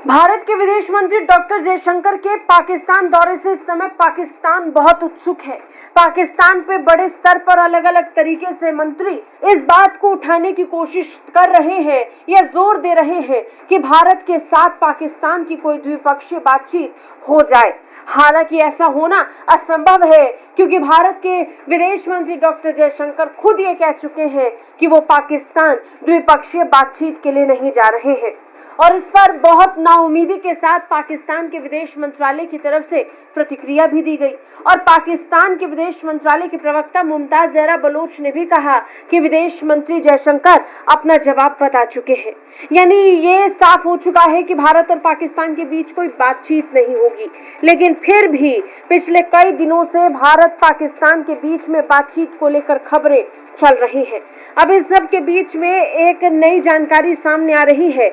भारत के विदेश मंत्री डॉक्टर जयशंकर के पाकिस्तान दौरे से इस समय पाकिस्तान बहुत उत्सुक है। पाकिस्तान पे बड़े स्तर पर अलग अलग तरीके से मंत्री इस बात को उठाने की कोशिश कर रहे हैं या जोर दे रहे हैं कि भारत के साथ पाकिस्तान की कोई द्विपक्षीय बातचीत हो जाए। हालांकि ऐसा होना असंभव है, क्योंकि भारत के विदेश मंत्री डॉक्टर जयशंकर खुद ये कह चुके हैं कि वो पाकिस्तान द्विपक्षीय बातचीत के लिए नहीं जा रहे हैं। और इस पर बहुत नाउमीदी के साथ पाकिस्तान के विदेश मंत्रालय की तरफ से प्रतिक्रिया भी दी गई और पाकिस्तान के विदेश मंत्रालय के प्रवक्ता मुमताज जहरा बलोच ने भी कहा कि विदेश मंत्री जयशंकर अपना जवाब बता चुके हैं। यानी ये साफ हो चुका है कि भारत और पाकिस्तान के बीच कोई बातचीत नहीं होगी। लेकिन फिर भी पिछले कई दिनों से भारत पाकिस्तान के बीच में बातचीत को लेकर खबरें चल रही हैं। अब इस सब के बीच में एक नई जानकारी सामने आ रही है।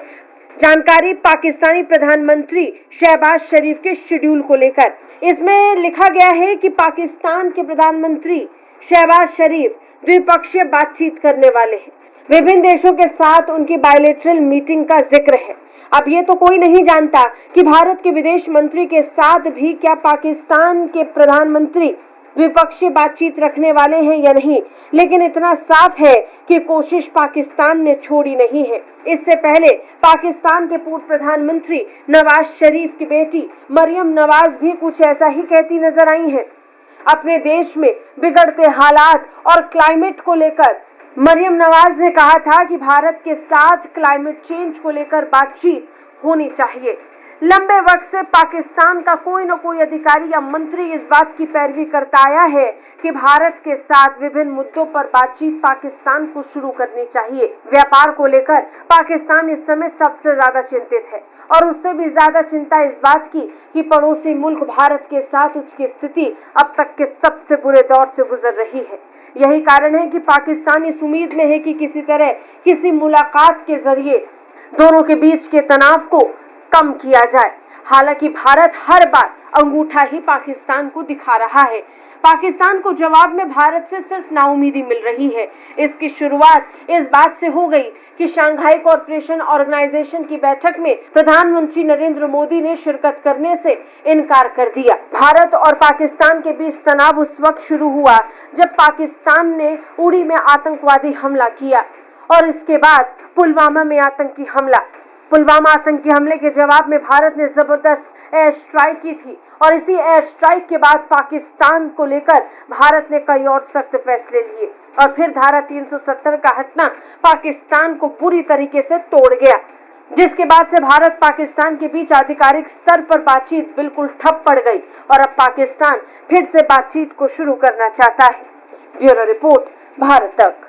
जानकारी पाकिस्तानी प्रधानमंत्री शहबाज शरीफ के शेड्यूल को लेकर। इसमें लिखा गया है कि पाकिस्तान के प्रधानमंत्री शहबाज शरीफ द्विपक्षीय बातचीत करने वाले हैं। विभिन्न देशों के साथ उनकी बायलैटरल मीटिंग का जिक्र है। अब ये तो कोई नहीं जानता कि भारत के विदेश मंत्री के साथ भी क्या पाकिस्तान के प्रधानमंत्री द्विपक्षीय बातचीत रखने वाले हैं या नहीं, लेकिन इतना साफ है कि कोशिश पाकिस्तान ने छोड़ी नहीं है। इससे पहले पाकिस्तान के पूर्व प्रधानमंत्री नवाज शरीफ की बेटी मरियम नवाज भी कुछ ऐसा ही कहती नजर आई हैं। अपने देश में बिगड़ते हालात और क्लाइमेट को लेकर मरियम नवाज ने कहा था कि भारत के साथ क्लाइमेट चेंज को लेकर बातचीत होनी चाहिए। लंबे वक्त से पाकिस्तान का कोई न कोई अधिकारी या मंत्री इस बात की पैरवी करता आया है कि भारत के साथ विभिन्न मुद्दों पर बातचीत पाकिस्तान को शुरू करनी चाहिए। व्यापार को लेकर पाकिस्तान इस समय सबसे ज्यादा चिंतित है और उससे भी ज्यादा चिंता इस बात की कि पड़ोसी मुल्क भारत के साथ उसकी स्थिति अब तक के सबसे बुरे दौर से गुजर रही है। यही कारण है कि पाकिस्तान इस उम्मीद में है कि किसी तरह किसी मुलाकात के जरिए दोनों के बीच के तनाव को कम किया जाए। हालांकि भारत हर बार अंगूठा ही पाकिस्तान को दिखा रहा है। पाकिस्तान को जवाब में भारत से सिर्फ नाउमीदी मिल रही है। इसकी शुरुआत इस बात से हो गई कि शंघाई कोऑपरेशन ऑर्गेनाइजेशन की बैठक में प्रधानमंत्री नरेंद्र मोदी ने शिरकत करने से इनकार कर दिया। भारत और पाकिस्तान के बीच तनाव उस वक्त शुरू हुआ जब पाकिस्तान ने उड़ी में आतंकवादी हमला किया और इसके बाद पुलवामा में आतंकी हमला। पुलवामा आतंकी हमले के जवाब में भारत ने जबरदस्त एयर स्ट्राइक की थी और इसी एयर स्ट्राइक के बाद पाकिस्तान को लेकर भारत ने कई और सख्त फैसले लिए और फिर धारा 370 का हटना पाकिस्तान को पूरी तरीके से तोड़ गया, जिसके बाद से भारत पाकिस्तान के बीच आधिकारिक स्तर पर बातचीत बिल्कुल ठप पड़ गई और अब पाकिस्तान फिर से बातचीत को शुरू करना चाहता है। ब्यूरो रिपोर्ट, भारत तक।